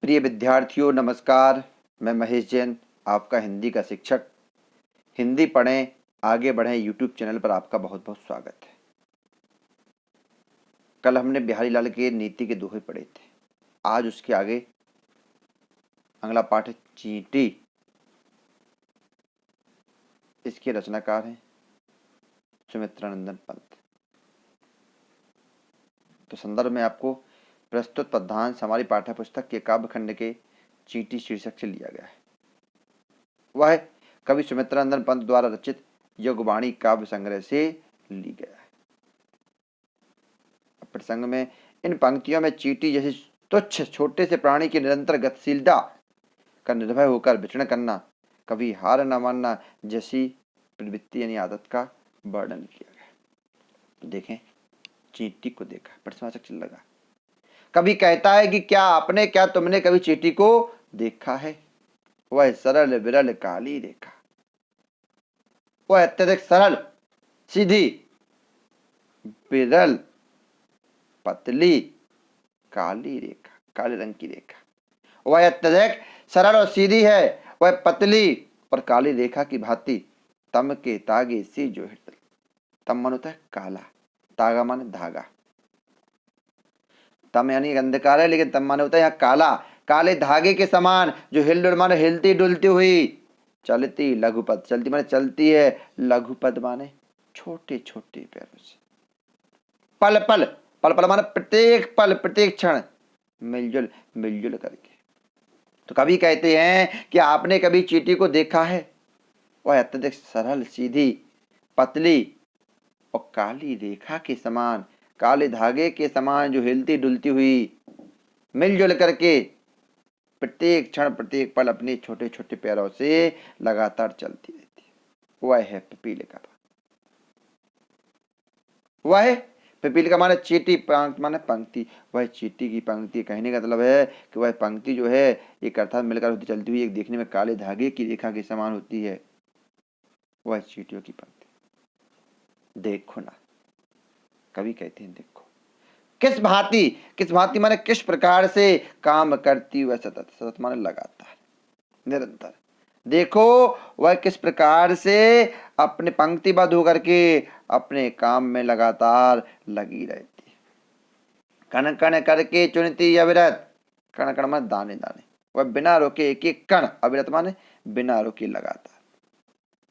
प्रिय विद्यार्थियों नमस्कार। मैं महेश जैन, आपका हिंदी का शिक्षक। हिंदी पढ़ें आगे बढ़ें यूट्यूब चैनल पर आपका बहुत बहुत स्वागत है। कल हमने बिहारी लाल के नीति के दोहे पढ़े थे। आज उसके आगे अगला पाठ है चींटी। इसके रचनाकार हैं सुमित्रानंदन पंत। तो संदर्भ में आपको प्रस्तुत पद्यांश हमारी पाठ्य पुस्तक के काव्य खंड के चींटी शीर्षक से लिया गया है। वह कवि सुमित्रानंदन पंत द्वारा रचित युगवाणी काव्य संग्रह से ली गया है। प्रसंग में इन पंक्तियों में चींटी जैसी तुच्छ छोटे से प्राणी की निरंतर गतिशीलता का निर्भय होकर विचरण करना, कभी हार न मानना जैसी प्रवृत्ति यानी आदत का वर्णन किया गया। देखें, चींटी को देखा, प्रश्नवाचक चिन्ह लगा। कभी कहता है कि क्या आपने, क्या तुमने कभी चींटी को देखा है? वह सरल विरल काली रेखा, वह अत्यधिक सरल सीधी विरल पतली काली रेखा, काले रंग की रेखा। वह अत्यधिक सरल और सीधी है, वह पतली और काली रेखा की भांति तम के तागे सी जो है। तम मन होता है काला, तागा माने धागा। तम यानी अंधकार है, लेकिन तम माने होता है यहाँ काला, काले धागे के समान जो हिल माने हिलती डुलती हुई, चलती लघुपद, चलती माने चलती है, लघुपद माने छोटे छोटे पैरों से। पल पल, पल पल माने प्रत्येक पल प्रत्येक क्षण मिलजुल मिलजुल करके। तो कभी कहते हैं कि आपने कभी चींटी को देखा है? वह अत्यधिक सरल सीधी पतली और काली रेखा के समान, काले धागे के समान जो हिलती डुलती हुई मिलजुल करके प्रत्येक क्षण प्रत्येक पल अपने छोटे छोटे पैरों से लगातार चलती रहती है। वह है पिपीलिका। वह पिपीलिका माने चींटी, माने पंक्ति। वह चींटी की पंक्ति, कहने का मतलब है कि वह पंक्ति जो है एक अर्थात मिलकर होती चलती हुई, एक देखने में काले धागे की रेखा के समान होती है। वह चींटियों की पंक्ति। देखो ना, कवि कहते हैं देखो किस भांति, किस भांति माने किस प्रकार से काम करती वह सतत, सतत माने लगातार निरंतर। देखो वह किस प्रकार से अपने पंक्तिबद्ध होकर के अपने काम में लगातार लगी रहती है। कण कण करके चुनती अविरत, कण कण माने दाने दाने। वह बिना रोके एक एक कण, अविरत माने बिना रोके लगातार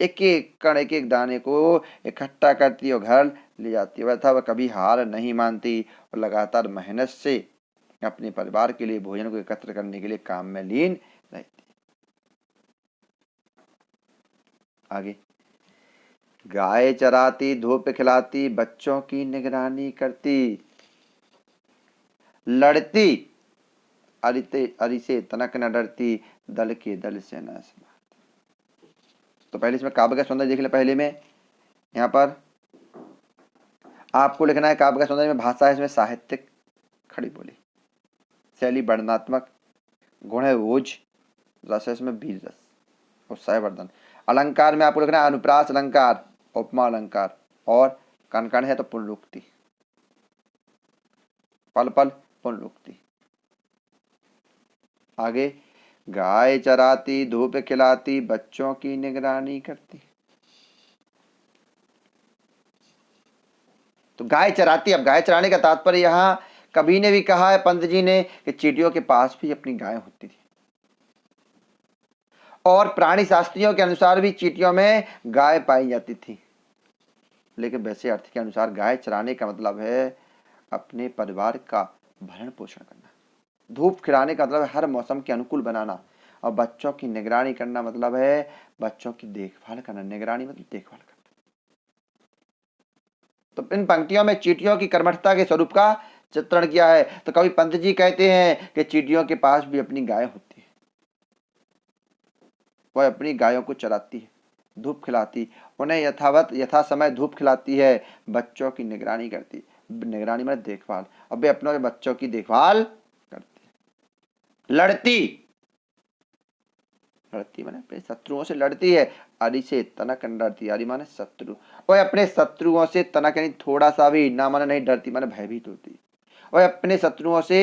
एक एक कण एक एक दाने को इकट्ठा करती और घर ले जाती है। वह कभी हार नहीं मानती और लगातार मेहनत से अपने परिवार के लिए भोजन को एकत्र करने के लिए काम में लीन रहती। आगे, गाय चराती धूप खिलाती बच्चों की निगरानी करती, लड़ती अरि से तनक न डरती, दल के दल से न समाती। तो पहले इसमें काव्य का सौंदर्य देख ले। पहले में यहाँ पर आपको लिखना है काव्य का सौंदर्य में भाषा है इसमें साहित्यिक, खड़ी बोली, शैली वर्णनात्मक, गुण है ओज, रस है इसमें वीर रस, उत्साहवर्धन। अलंकार में आपको लिखना है अनुप्रास अलंकार, उपमा अलंकार, और कण कण है तो पुनरुक्ति, पल पल पुनरुक्ति। आगे, गाय चराती धूप खिलाती बच्चों की निगरानी करती। तो गाय चराती, अब गाय चराने का तात्पर्य यहाँ कवि ने भी कहा है, पंत जी ने, कि चींटियों के पास भी अपनी गाय होती थी और प्राणी शास्त्रियों के अनुसार भी चींटियों में गाय पाई जाती थी। लेकिन वैसे अर्थ के अनुसार गाय चराने का मतलब है अपने परिवार का भरण पोषण करना। धूप खिलाने का मतलब है हर मौसम के अनुकूल बनाना, और बच्चों की निगरानी करना मतलब है बच्चों की देखभाल करना। निगरानी मतलब देखभाल करना। तो इन पंक्तियों में चींटियों की कर्मठता के स्वरूप का चित्रण किया है। तो कवि पंत जी कहते हैं कि चींटियों के पास भी अपनी गाय होती है, वह अपनी गायों को चराती है, धूप खिलाती, उन्हें यथा समय धूप खिलाती है, बच्चों की निगरानी करती। निगरानी मतलब देखभाल, और वे अपने बच्चों की देखभाल करती। लड़ती, लड़ती माने अपने शत्रुओं से लड़ती है। अरि से तनक न डरती, अरि माने शत्रु, वह अपने शत्रुओं से तनक यानी थोड़ा सा भी, ना माने नहीं डरती माने भयभीत होती। वह अपने शत्रुओं से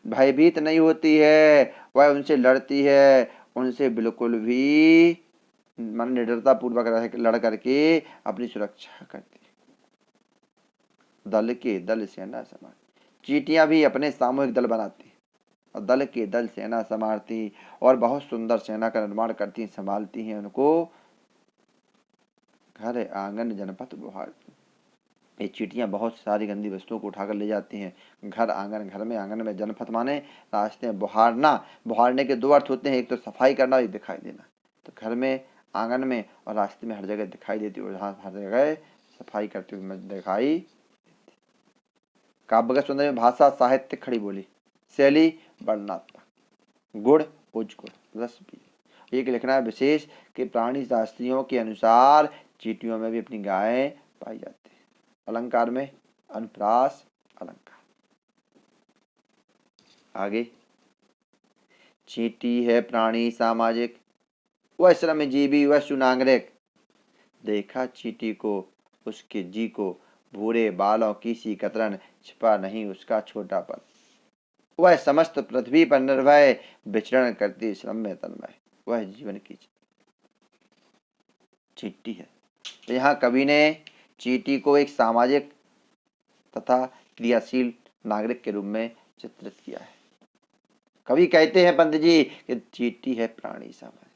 भयभीत नहीं होती है, वह उनसे लड़ती है, उनसे बिल्कुल भी मन निडरता पूर्वक लड़ करके अपनी सुरक्षा करती है। दल के दल सेना समार, चींटियां भी अपने सामूहिक दल बनाती और दल के दल सेना संभालती और बहुत सुंदर सेना का निर्माण करती, संभालती हैं उनको घर आंगन जनपद बुहारती। ये चींटियां बहुत सारी गंदी वस्तुओं को उठाकर ले जाती हैं घर आंगन, घर में आंगन में, जनपद माने रास्ते में, बुहारना, बुहारने के दो अर्थ होते हैं, एक तो सफाई करना, एक दिखाई देना। तो घर में, आंगन में और रास्ते में हर जगह दिखाई देती है, जहाँ हर जगह सफाई करते हुए दिखाई। काव्य सुंदर में भाषा साहित्य खड़ी बोली, शैली वर्णनात्मक, गुण उच्च गुण, रस भी। एक लिखना है विशेष कि प्राणी शास्त्रियों के अनुसार चींटियों में भी अपनी गायें पाई जाती है। अलंकार में अनुप्रास अलंकार। आगे, चींटी है प्राणी सामाजिक, वह श्रमजीवी, वह सुनागरिक। देखा चींटी को, उसके जी को, भूरे बालों की सी कतरन, छिपा नहीं उसका छोटापन। वह समस्त पृथ्वी पर निर्भय विचरण करती, श्रम में तन्मय, वह जीवन की चींटी है। तो यहाँ कवि ने चींटी को एक सामाजिक तथा क्रियाशील नागरिक के रूप में चित्रित किया है। कवि कहते हैं पंडित जी कि चींटी है प्राणी सामाजिक,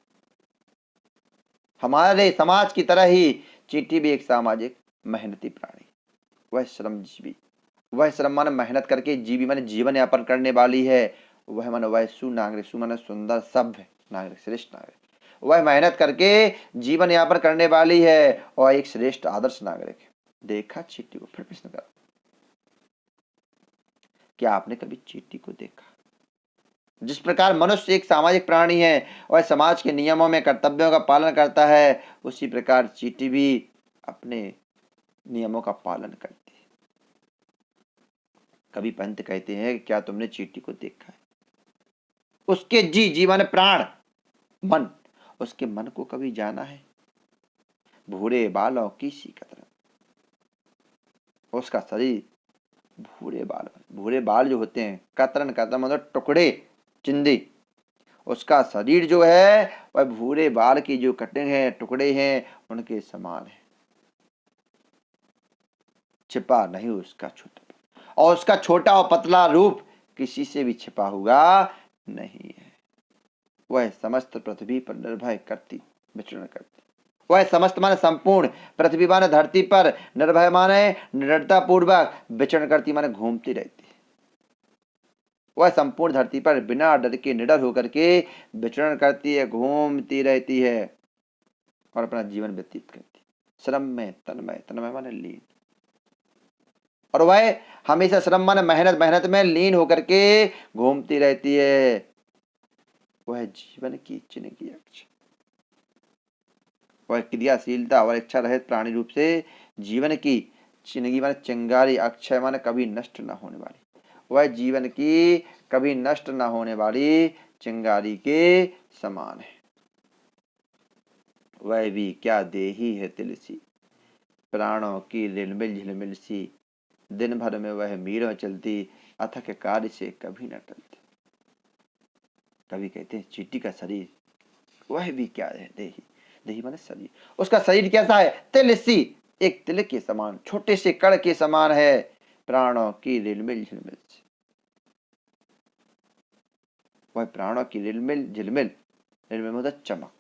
हमारे समाज की तरह ही चींटी भी एक सामाजिक मेहनती प्राणी, वह श्रमजीवी, वह श्रम माने मेहनत करके, जीवी माने जीवन यापन करने वाली है, वह माने वह सुनागरिक, सु माने सुंदर, सभ्य नागरिक, श्रेष्ठ नागरिक, वह मेहनत करके जीवन यापन करने वाली है और एक श्रेष्ठ आदर्श नागरिक है। देखा चींटी को, फिर प्रश्न करा, क्या आपने कभी चींटी को देखा? जिस प्रकार मनुष्य एक सामाजिक प्राणी है और समाज के नियमों में कर्तव्यों का पालन करता है, उसी प्रकार चींटी भी अपने नियमों का पालन करती है। कवि पंत कहते हैं क्या तुमने चींटी को देखा है? उसके जी, जीवन प्राण, मन, उसके मन को कभी जाना है? भूरे बालों की सी कतरन, उसका शरीर भूरे बाल, भूरे बाल जो होते हैं, कतरन, कतरन मतलब टुकड़े, चिंदी, उसका शरीर जो है वह भूरे बाल की जो कटिंग है, टुकड़े हैं, उनके समान है, छिपा नहीं उसका छोटा, और उसका छोटा और पतला रूप किसी से भी छिपा हुआ नहीं है। वह समस्त पृथ्वी पर निर्भय करती, विचरण करती, वह समस्त माने संपूर्ण, पृथ्वी माने धरती पर, निर्भय माने निडरता पूर्वक, विचरण करती माने घूमती रहती, वह संपूर्ण धरती पर बिना डर के, निडर होकर के विचरण करती है, घूमती रहती है और अपना जीवन व्यतीत करती, श्रम में तन्मय, तन्मय माने लीन, और वह हमेशा श्रम माने मेहनत, मेहनत में लीन होकर के घूमती रहती है, वह जीवन की चिन्ह अक्ष, वह क्रियाशीलता और इच्छा रहित प्राणी रूप से जीवन की चिन्हगी माने चिंगारी, अक्षय माने कभी नष्ट न होने वाली, वह जीवन की कभी नष्ट न होने वाली चिंगारी के समान है। वह भी क्या देही है तिलसी, प्राणों की रिलमिल झिलमिल सी, दिन भर में वह मीलों चलती, अथक कार्य से कभी न टलती। कभी कहते हैं चींटी का शरीर, वह भी क्या है देही, देही माने शरीर, उसका शरीर कैसा है? तिलसी, एक तिल के समान, छोटे से कण के समान है, प्राणों की रिलमिल झिलमिल सी, वह प्राणों की रिलमिल झिलमिल, रिलमिल मतलब चमक,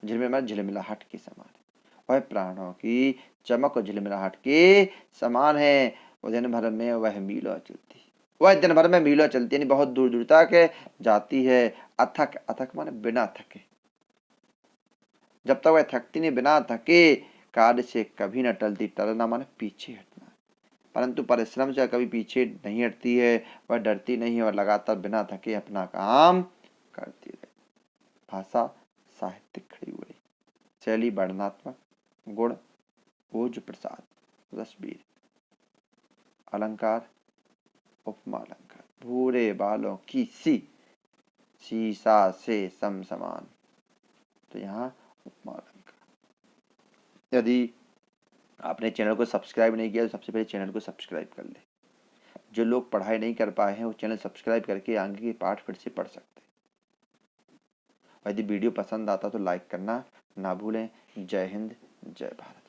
झिलमिल मतलब झिलमिलाहट के समान है, वह प्राणों की चमक और झिलमिलाहट के समान है। वह दिन भर में वह मीलों चलती, वह दिन भर में मीलों चलती, यानी बहुत दूर दूर तक जाती है, अथक, अथक माने बिना थके, जब तक वह थकती नहीं, बिना थके कार्य से कभी न टलती, टलना माने पीछे हटना, परंतु परिश्रम से कभी पीछे नहीं हटती है, वह डरती नहीं है और लगातार बिना थके अपना काम करती रहे। भाषा साहित्यिक खड़ी हुई, शैली वर्णनात्मक, गुण ओज प्रसाद, रसबीर, अलंकार उपमा अलंकार, भूरे बालों की सी, शीशा से सम समान, तो यहाँ उपमा अलंकार। यदि आपने चैनल को सब्सक्राइब नहीं किया तो सबसे पहले चैनल को सब्सक्राइब कर ले, जो लोग पढ़ाई नहीं कर पाए हैं वो चैनल सब्सक्राइब करके आगे के पाठ फिर से पढ़ सकते हैं। यदि वीडियो पसंद आता तो लाइक करना ना भूलें। जय हिंद, जय भारत।